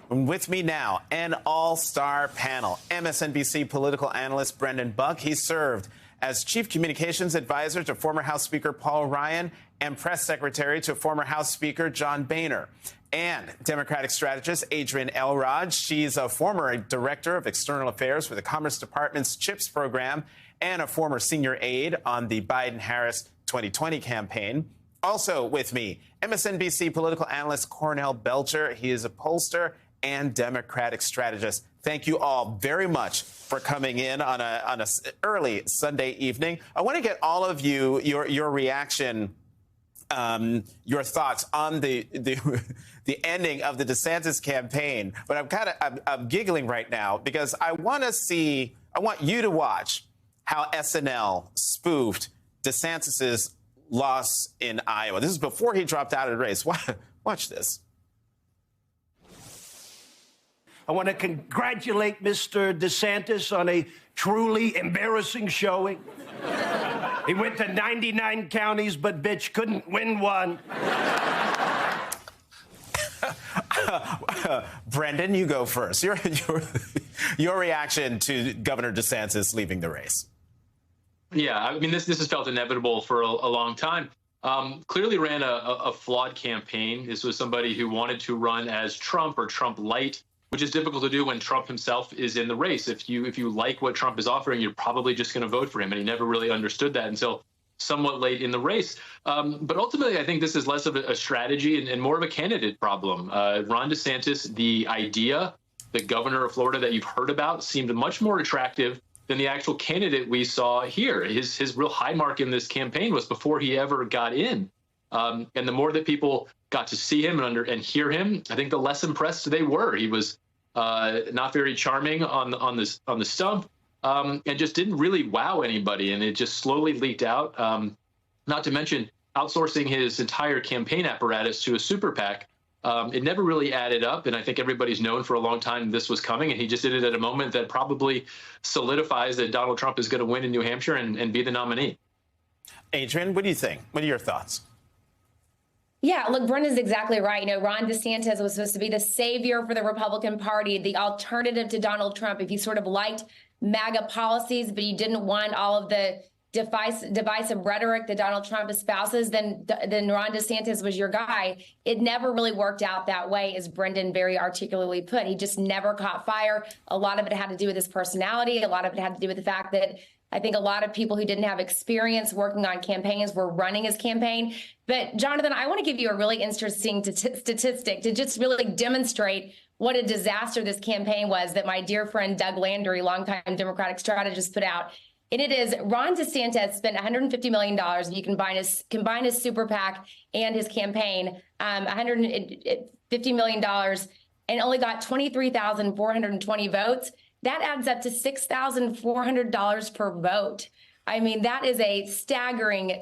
With me now, an all-star panel, MSNBC political analyst Brendan Buck. He served as chief communications advisor to former House Speaker Paul Ryan and press secretary to former House Speaker John Boehner. And Democratic strategist Adrienne Elrod. She's a former director of external affairs for the Commerce Department's CHIPS program and a former senior aide on the Biden-Harris 2020 campaign. Also with me, MSNBC political analyst Cornell Belcher. He is a pollster and Democratic strategist. Thank you all very much for coming in on a early Sunday evening. I want to get all of you your reaction, your thoughts on the ending of the DeSantis campaign. But I'm giggling right now because I want you to watch how SNL spoofed DeSantis's loss in Iowa. This is before he dropped out of the race. Watch this. I want to congratulate Mr. DeSantis on a truly embarrassing showing. He went to 99 counties, but bitch couldn't win one. Brendan, you go first. Your reaction to Governor DeSantis leaving the race. Yeah, I mean, this has felt inevitable for a long time. Clearly ran a flawed campaign. This was somebody who wanted to run as Trump or Trump light, which is difficult to do when Trump himself is in the race. If you like what Trump is offering, you're probably just going to vote for him. And he never really understood that until somewhat late in the race. But ultimately, I think this is less of a strategy and more of a candidate problem. Ron DeSantis, the idea, the governor of Florida that you've heard about, seemed much more attractive than the actual candidate we saw here. His real high mark in this campaign was before he ever got in. And the more that people got to see him and hear him, I think the less impressed they were. He was not very charming on the stump, and just didn't really wow anybody. And it just slowly leaked out. Not to mention outsourcing his entire campaign apparatus to a super PAC. It never really added up, and I think everybody's known for a long time this was coming, and he just did it at a moment that probably solidifies that Donald Trump is going to win in New Hampshire and be the nominee. Adrienne, what do you think? What are your thoughts? Yeah, look, Brendan's exactly right. You know, Ron DeSantis was supposed to be the savior for the Republican Party, the alternative to Donald Trump. If you sort of liked MAGA policies, but you didn't want all of the divisive rhetoric that Donald Trump espouses, then Ron DeSantis was your guy. It never really worked out that way, as Brendan very articulately put. He just never caught fire. A lot of it had to do with his personality. A lot of it had to do with the fact that I think a lot of people who didn't have experience working on campaigns were running his campaign. But Jonathan, I want to give you a really interesting statistic to just really demonstrate what a disaster this campaign was that my dear friend Doug Landry, longtime Democratic strategist, put out. And it is Ron DeSantis spent $150 million, and you can combine his super PAC and his campaign, $150 million, and only got 23,420 votes. That adds up to $6,400 per vote. I mean, that is a staggering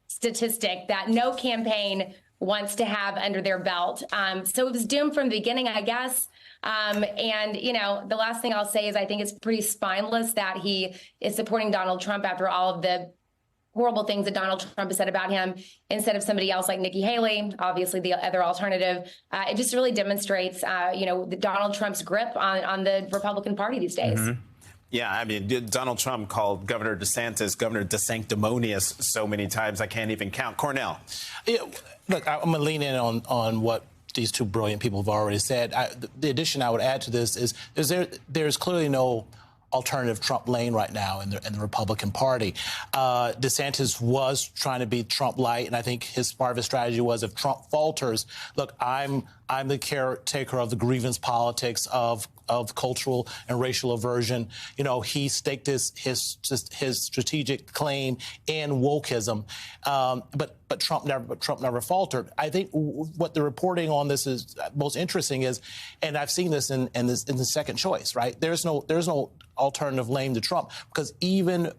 statistic that no campaign wants to have under their belt. So it was doomed from the beginning, I guess. And, you know, the last thing I'll say is I think it's pretty spineless that he is supporting Donald Trump after all of the horrible things that Donald Trump has said about him instead of somebody else like Nikki Haley, obviously the other alternative. It just really demonstrates, Donald Trump's grip on the Republican Party these days. Mm-hmm. Yeah, I mean, Donald Trump called Governor DeSantis Governor DeSanctimonious so many times I can't even count. Cornell. Yeah, look, I'm going to lean in on what these two brilliant people have already said. The addition I would add to this is there's clearly no alternative Trump lane right now in the Republican Party. DeSantis was trying to be Trump light, and I think part of his strategy was if Trump falters, look, I'm the caretaker of the grievance politics of cultural and racial aversion. You know, he staked his strategic claim in wokeism, but Trump never faltered. I think what the reporting on this is most interesting is, and I've seen this in the second choice, right? There's no alternative lane to Trump, because even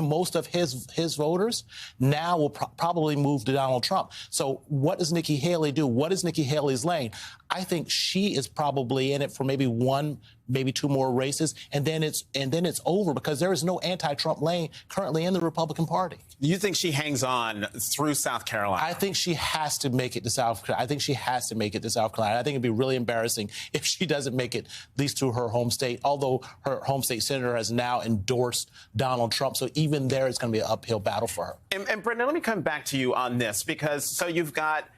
most of his voters now will probably move to Donald Trump. So what does Nikki Haley do? What is Nikki Haley's lane? I think she is probably in it for maybe one, maybe two more races, and then it's over, because there is no anti-Trump lane currently in the Republican Party. You think she hangs on through South Carolina? I think she has to make it to South Carolina. I think she has to make it to South Carolina. I think it'd be really embarrassing if she doesn't make it, at least to her home state, although her home state senator has now endorsed Donald Trump. So even there, it's going to be an uphill battle for her. And Brendan, let me come back to you on this, because so you've got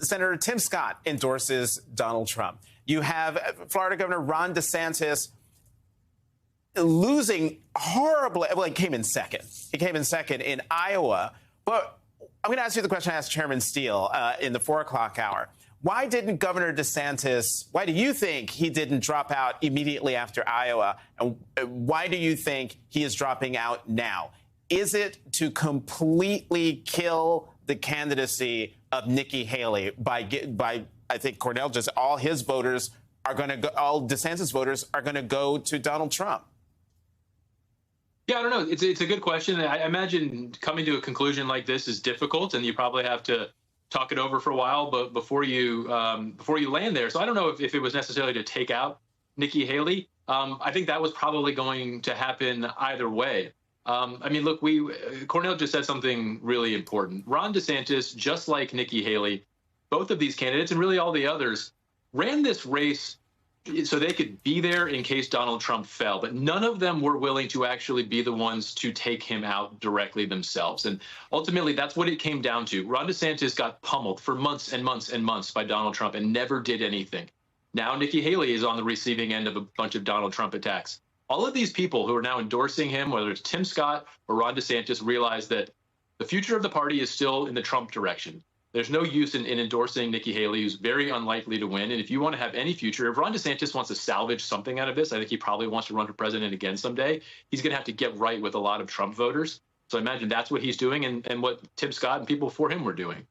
Senator Tim Scott endorses Donald Trump. You have Florida Governor Ron DeSantis losing horribly. Well, he came in second. He came in second in Iowa. But I'm going to ask you the question I asked Chairman Steele in the 4 o'clock hour. Why didn't Governor DeSantis, why do you think he didn't drop out immediately after Iowa? And why do you think he is dropping out now? Is it to completely kill the candidacy of Nikki Haley by I think Cornell just all his voters are going to go, all DeSantis voters are going to go to Donald Trump? Yeah, I don't know. It's a good question. I imagine coming to a conclusion like this is difficult, and you probably have to talk it over for a while, but before you land there. So I don't know if it was necessarily to take out Nikki Haley. I think that was probably going to happen either way. I mean, look, Cornell just said something really important. Ron DeSantis, just like Nikki Haley, both of these candidates and really all the others ran this race so they could be there in case Donald Trump fell. But none of them were willing to actually be the ones to take him out directly themselves. And ultimately, that's what it came down to. Ron DeSantis got pummeled for months and months and months by Donald Trump and never did anything. Now Nikki Haley is on the receiving end of a bunch of Donald Trump attacks. All of these people who are now endorsing him, whether it's Tim Scott or Ron DeSantis, realize that the future of the party is still in the Trump direction. There's no use in endorsing Nikki Haley, who's very unlikely to win. And if you want to have any future, if Ron DeSantis wants to salvage something out of this, I think he probably wants to run for president again someday. He's going to have to get right with a lot of Trump voters. So I imagine that's what he's doing and what Tim Scott and people before him were doing.